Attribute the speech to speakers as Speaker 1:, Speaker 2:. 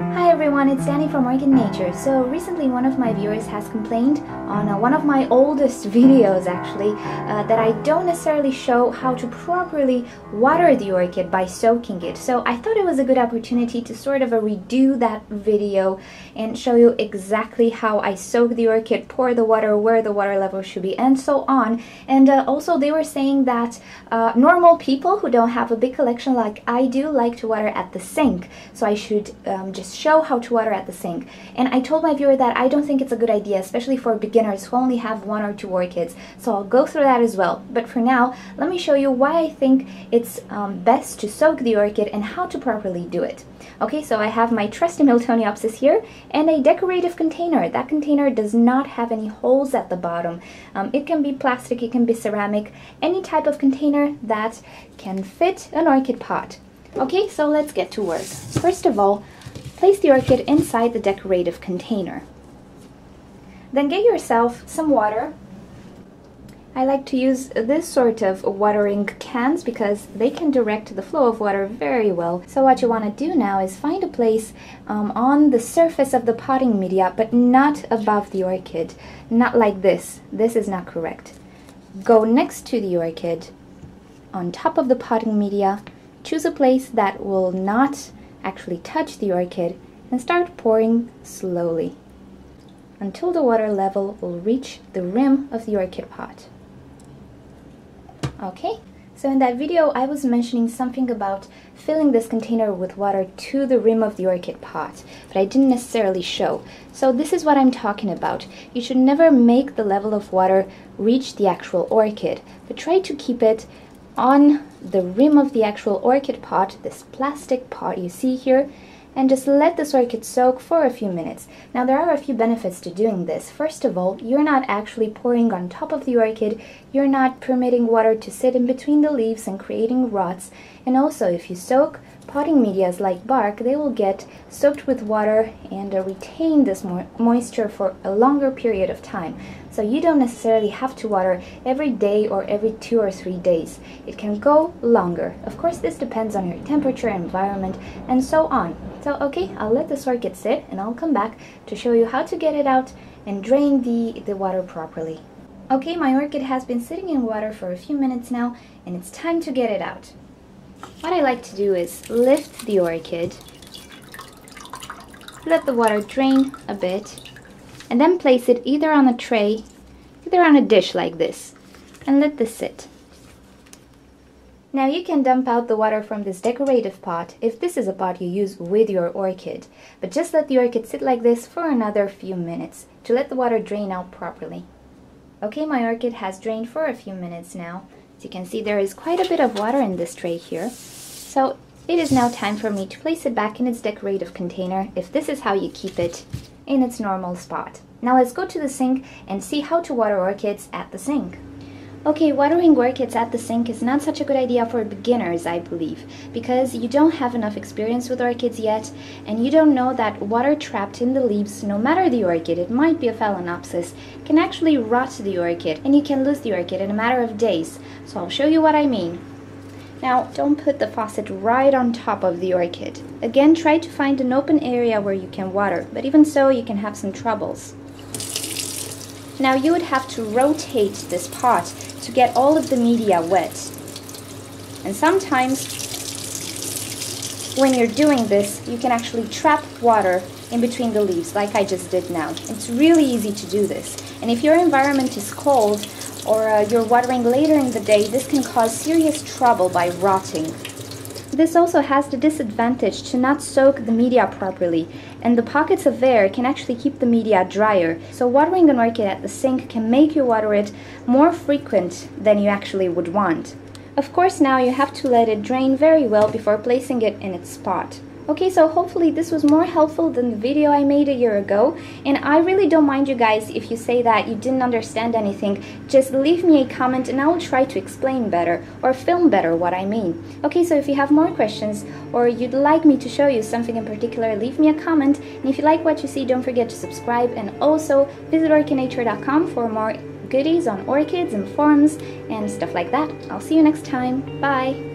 Speaker 1: Hi everyone, it's Danny from Orchid Nature. So recently one of my viewers has complained on one of my oldest videos actually that I don't necessarily show how to properly water the orchid by soaking it. So I thought it was a good opportunity to sort of redo that video and show you exactly how I soak the orchid, pour the water, where the water level should be, and so on. And also they were saying that normal people who don't have a big collection like I do like to water at the sink. So I should just show how to water at the sink. And I told my viewer that I don't think it's a good idea, especially for beginners who only have 1 or 2 orchids. So I'll go through that as well. But for now, let me show you why I think it's best to soak the orchid and how to properly do it. Okay, so I have my trusty Miltoniopsis here and a decorative container. That container does not have any holes at the bottom. It can be plastic, it can be ceramic, any type of container that can fit an orchid pot. Okay, so let's get to work. First of all, place the orchid inside the decorative container. Then get yourself some water. I like to use this sort of watering cans because they can direct the flow of water very well. So what you want to do now is find a place on the surface of the potting media, but not above the orchid. Not like this. This is not correct. Go next to the orchid, on top of the potting media. Choose a place that will not actually touch the orchid and start pouring slowly until the water level will reach the rim of the orchid pot. Okay, so in that video I was mentioning something about filling this container with water to the rim of the orchid pot, but I didn't necessarily show. So this is what I'm talking about. You should never make the level of water reach the actual orchid, but try to keep it on the rim of the actual orchid pot, this plastic pot you see here, and just let this orchid soak for a few minutes. Now there are a few benefits to doing this. First of all, you're not actually pouring on top of the orchid, you're not permitting water to sit in between the leaves and creating rots, and also if you soak potting medias like bark, they will get soaked with water and retain this moisture for a longer period of time. So you don't necessarily have to water every day or every 2 or 3 days. It can go longer. Of course, this depends on your temperature, environment, and so on. So okay, I'll let this orchid sit and I'll come back to show you how to get it out and drain the water properly. Okay, my orchid has been sitting in water for a few minutes now and it's time to get it out. What I like to do is lift the orchid, let the water drain a bit, and then place it either on a tray, either on a dish like this, and let this sit. Now you can dump out the water from this decorative pot if this is a pot you use with your orchid, but just let the orchid sit like this for another few minutes to let the water drain out properly. Okay, my orchid has drained for a few minutes now. As you can see, there is quite a bit of water in this tray here. So it is now time for me to place it back in its decorative container, if this is how you keep it in its normal spot. Now let's go to the sink and see how to water orchids at the sink. Okay, watering orchids at the sink is not such a good idea for beginners, I believe, because you don't have enough experience with orchids yet, and you don't know that water trapped in the leaves, no matter the orchid, it might be a Phalaenopsis, can actually rot the orchid, and you can lose the orchid in a matter of days. So I'll show you what I mean. Now, don't put the faucet right on top of the orchid. Again, try to find an open area where you can water, but even so, you can have some troubles. Now you would have to rotate this pot to get all of the media wet. And sometimes when you're doing this, you can actually trap water in between the leaves, like I just did now. It's really easy to do this. And if your environment is cold or you're watering later in the day, this can cause serious trouble by rotting. This also has the disadvantage to not soak the media properly, and the pockets of air can actually keep the media drier. So watering an orchid at the sink can make you water it more frequent than you actually would want. Of course, now you have to let it drain very well before placing it in its spot. Okay, so hopefully this was more helpful than the video I made a year ago, and I really don't mind you guys if you say that you didn't understand anything. Just leave me a comment and I will try to explain better or film better what I mean. Okay, so if you have more questions or you'd like me to show you something in particular, leave me a comment, and if you like what you see, don't forget to subscribe, and also visit orchidnature.com for more goodies on orchids and forums and stuff like that. I'll see you next time. Bye!